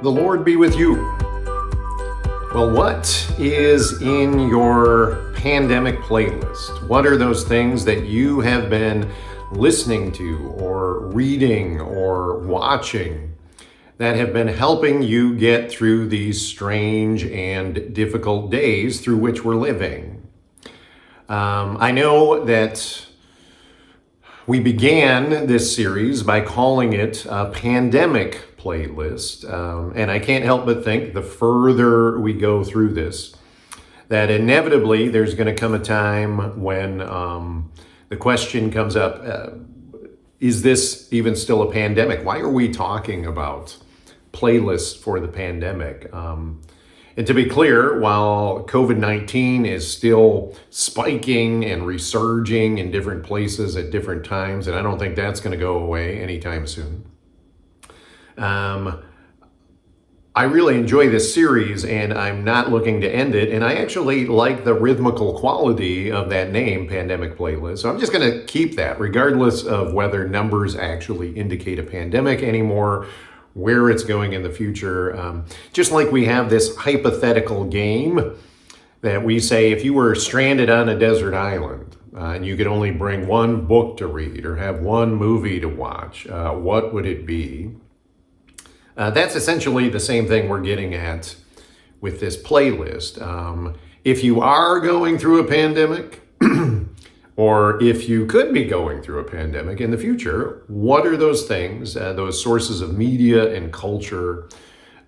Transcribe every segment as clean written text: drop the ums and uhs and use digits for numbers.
The Lord be with you. Well, what is in your pandemic playlist? What are those things that you have been listening to or reading or watching that have been helping you get through these strange and difficult days through which we're living? I know that we began this series by calling it a pandemic playlist, and I can't help but think the further we go through this, that inevitably there's going to come a time when the question comes up, is this even still a pandemic? Why are we talking about playlists for the pandemic? And to be clear, while COVID-19 is still spiking and resurging in different places at different times, and I don't think that's going to go away anytime soon, I really enjoy this series and I'm not looking to end it. And I actually like the rhythmical quality of that name, Pandemic Playlist. So I'm just going to keep that regardless of whether numbers actually indicate a pandemic anymore, where it's going in the future. Just like we have this hypothetical game that we say, if you were stranded on a desert island and you could only bring one book to read or have one movie to watch, what would it be? That's essentially the same thing we're getting at with this playlist. If you are going through a pandemic, or if you could be going through a pandemic in the future, what are those things, those sources of media and culture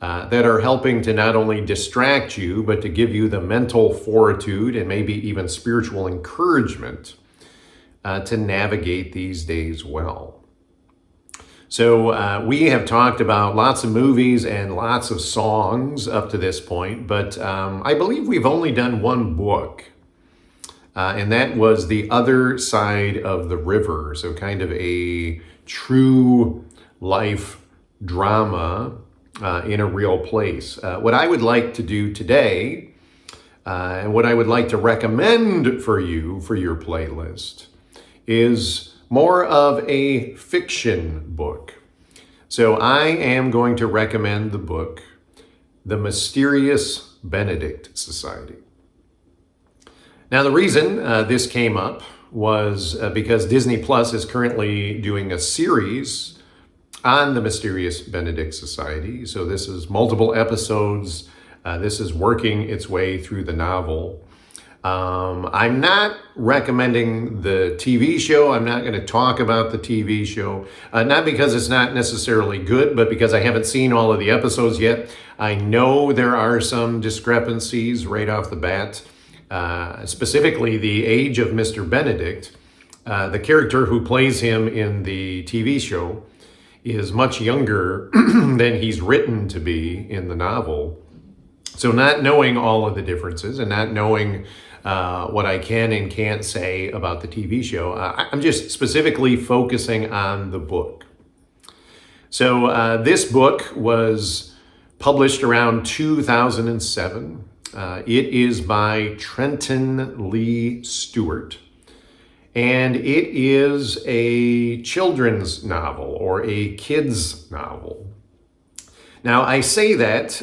that are helping to not only distract you, but to give you the mental fortitude and maybe even spiritual encouragement to navigate these days well? So we have talked about lots of movies and lots of songs up to this point, but I believe we've only done one book. And that was The Other Side of the River. So kind of a true life drama in a real place. What I would like to do today, and what I would like to recommend for you for your playlist, is more of a fiction book. So I am going to recommend the book, The Mysterious Benedict Society. Now, the reason this came up was because Disney Plus is currently doing a series on the Mysterious Benedict Society. So this is multiple episodes. This is working its way through the novel. I'm not recommending the TV show. I'm not going to talk about the TV show, not because it's not necessarily good, but because I haven't seen all of the episodes yet. I know there are some discrepancies right off the bat. Specifically the age of Mr. Benedict, the character who plays him in the TV show, is much younger than he's written to be in the novel. So not knowing all of the differences and not knowing what I can and can't say about the TV show, I'm just specifically focusing on the book. So this book was published around 2007. It is by Trenton Lee Stewart, and it is a children's novel or a kid's novel. Now, I say that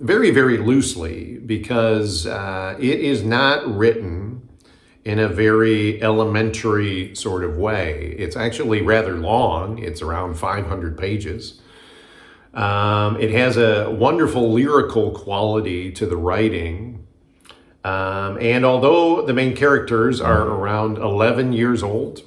very, very loosely because it is not written in a very elementary sort of way. It's actually rather long. It's around 500 pages. It has a wonderful lyrical quality to the writing. And although the main characters are around 11 years old,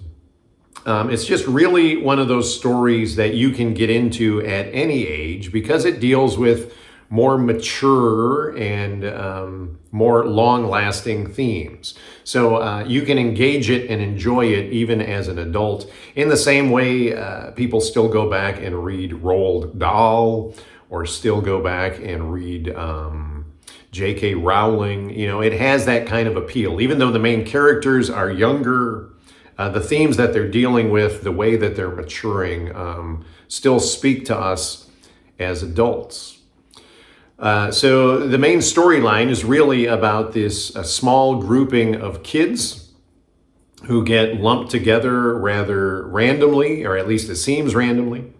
it's just really one of those stories that you can get into at any age because it deals with more mature and more long-lasting themes. So you can engage it and enjoy it even as an adult. In the same way, people still go back and read Roald Dahl or still go back and read J.K. Rowling. You know, it has that kind of appeal. Even though the main characters are younger, the themes that they're dealing with, the way that they're maturing, still speak to us as adults. So the main storyline is really about this small grouping of kids who get lumped together rather randomly, or at least it seems randomly,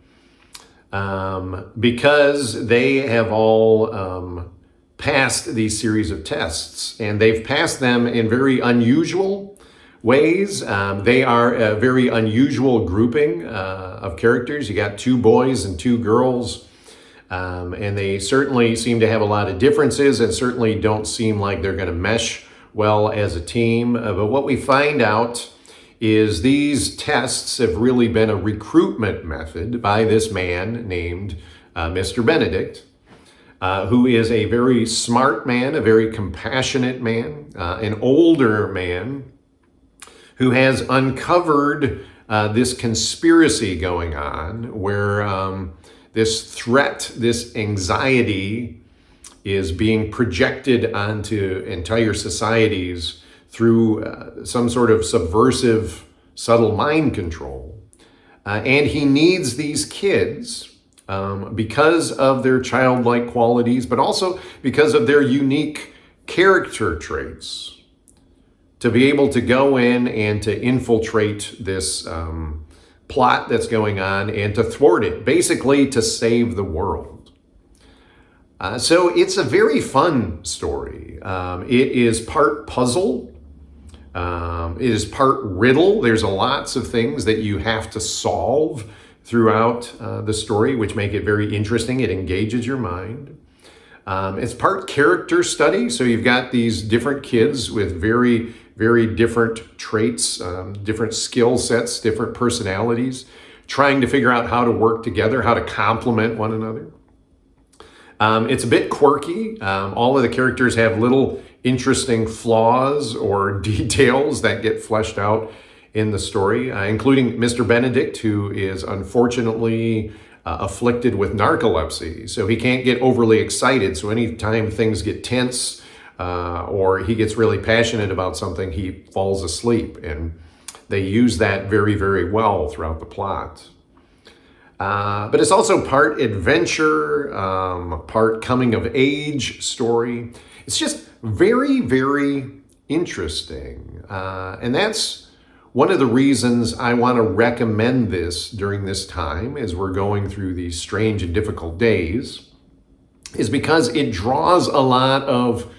because they have all passed these series of tests, and they've passed them in very unusual ways. They are a very unusual grouping of characters. You got 2 boys and 2 girls, and they certainly seem to have a lot of differences and certainly don't seem like they're going to mesh well as a team. But what we find out is these tests have really been a recruitment method by this man named Mr. Benedict, who is a very smart man, a very compassionate man, an older man who has uncovered this conspiracy going on where this threat, this anxiety is being projected onto entire societies through some sort of subversive, subtle mind control. And he needs these kids because of their childlike qualities, but also because of their unique character traits, to be able to go in and to infiltrate this plot that's going on and to thwart it, basically to save the world. So it's a very fun story. It is part puzzle. It is part riddle. There's lots of things that you have to solve throughout the story, which make it very interesting. It engages your mind. It's part character study. So you've got these different kids with very, very different traits, different skill sets, different personalities, trying to figure out how to work together, how to complement one another. It's a bit quirky. All of the characters have little interesting flaws or details that get fleshed out in the story, including Mr. Benedict, who is unfortunately afflicted with narcolepsy. So he can't get overly excited. So anytime things get tense or he gets really passionate about something, he falls asleep. And they use that very, very well throughout the plot. But it's also part adventure, part coming of age story. It's just very, very interesting. And that's one of the reasons I want to recommend this during this time as we're going through these strange and difficult days, is because it draws a lot of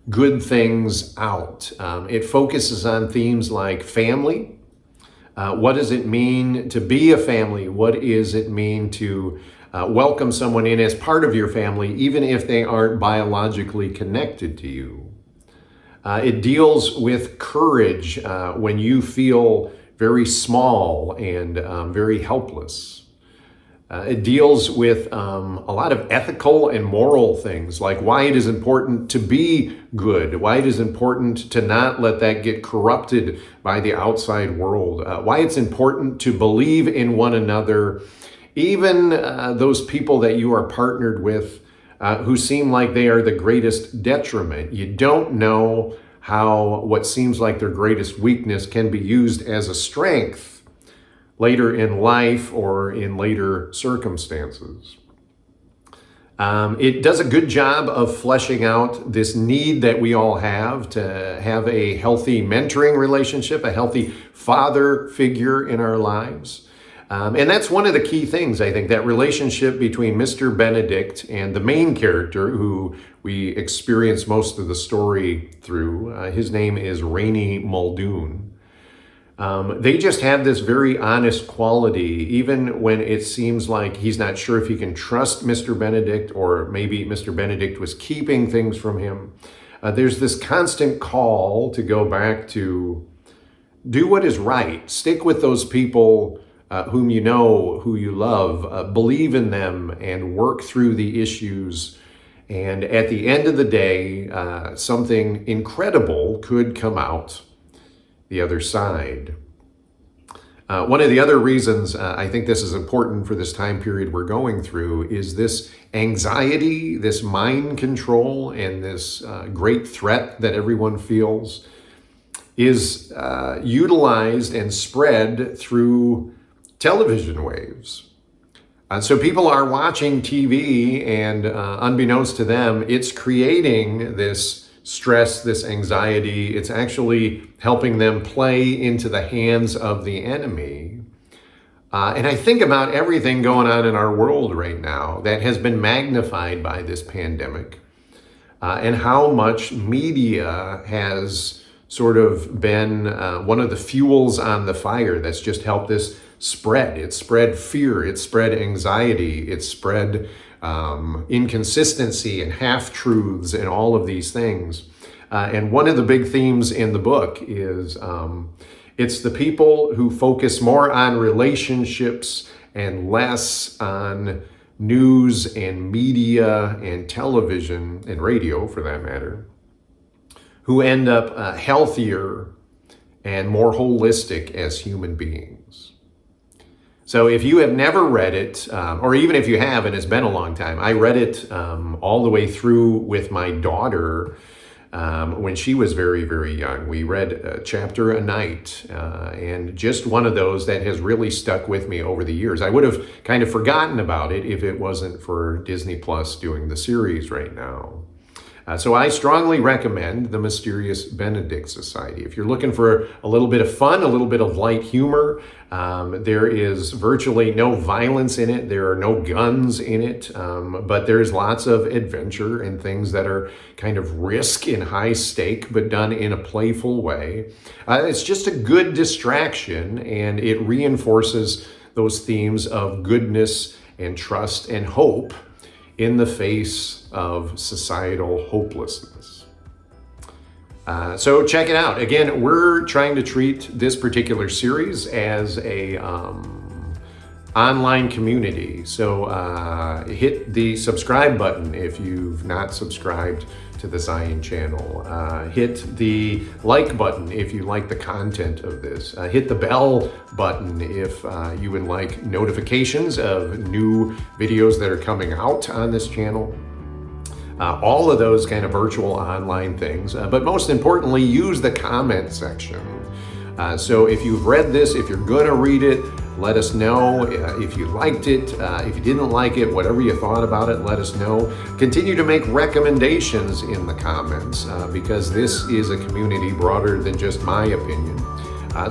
good things out. It focuses on themes like family. What does it mean to be a family? What does it mean to welcome someone in as part of your family, even if they aren't biologically connected to you? It deals with courage when you feel very small and very helpless. It deals with a lot of ethical and moral things, like why it is important to be good, why it is important to not let that get corrupted by the outside world, why it's important to believe in one another, even those people that you are partnered with who seem like they are the greatest detriment. You don't know how what seems like their greatest weakness can be used as a strength later in life or in later circumstances. It does a good job of fleshing out this need that we all have to have a healthy mentoring relationship, a healthy father figure in our lives. And that's one of the key things, I think, that relationship between Mr. Benedict and the main character who we experience most of the story through. His name is Rainey Muldoon. They just have this very honest quality, even when it seems like he's not sure if he can trust Mr. Benedict, or maybe Mr. Benedict was keeping things from him. There's this constant call to go back to do what is right. Stick with those people whom you know, who you love, believe in them and work through the issues. And at the end of the day, something incredible could come out the other side. One of the other reasons I think this is important for this time period we're going through is this anxiety, this mind control, and this great threat that everyone feels is utilized and spread through television waves. So people are watching TV and unbeknownst to them, it's creating this stress, this anxiety. It's actually helping them play into the hands of the enemy. And I think about everything going on in our world right now that has been magnified by this pandemic, and how much media has sort of been one of the fuels on the fire that's just helped this spread. It's spread fear, it's spread anxiety, it's spread inconsistency and half-truths and all of these things. And one of the big themes in the book is it's the people who focus more on relationships and less on news and media and television and radio, for that matter, who end up healthier and more holistic as human beings. So if you have never read it, or even if you have and it's been a long time, I read it all the way through with my daughter when she was very, very young. We read a chapter a night, and just one of those that has really stuck with me over the years. I would have kind of forgotten about it if it wasn't for Disney Plus doing the series right now. So I strongly recommend The Mysterious Benedict Society. If you're looking for a little bit of fun, a little bit of light humor, there is virtually no violence in it. There are no guns in it, but there's lots of adventure and things that are kind of risk and high stake, but done in a playful way. It's just a good distraction, and it reinforces those themes of goodness and trust and hope in the face of societal hopelessness. So check it out. Again, we're trying to treat this particular series as a online community. So hit the subscribe button if you've not subscribed to the Zion channel. Hit the like button if you like the content of this. Hit the bell button if you would like notifications of new videos that are coming out on this channel. All of those kind of virtual online things. But most importantly, use the comment section. So if you've read this, if you're gonna read it, let us know. If you liked it, if you didn't like it, whatever you thought about it, let us know. Continue to make recommendations in the comments because this is a community broader than just my opinion.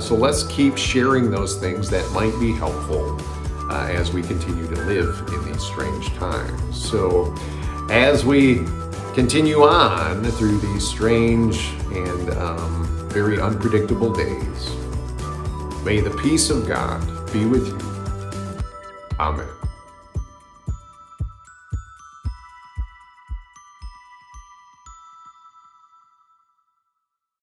So let's keep sharing those things that might be helpful as we continue to live in these strange times. So as we continue on through these strange and very unpredictable days, may the peace of God be with you. Amen.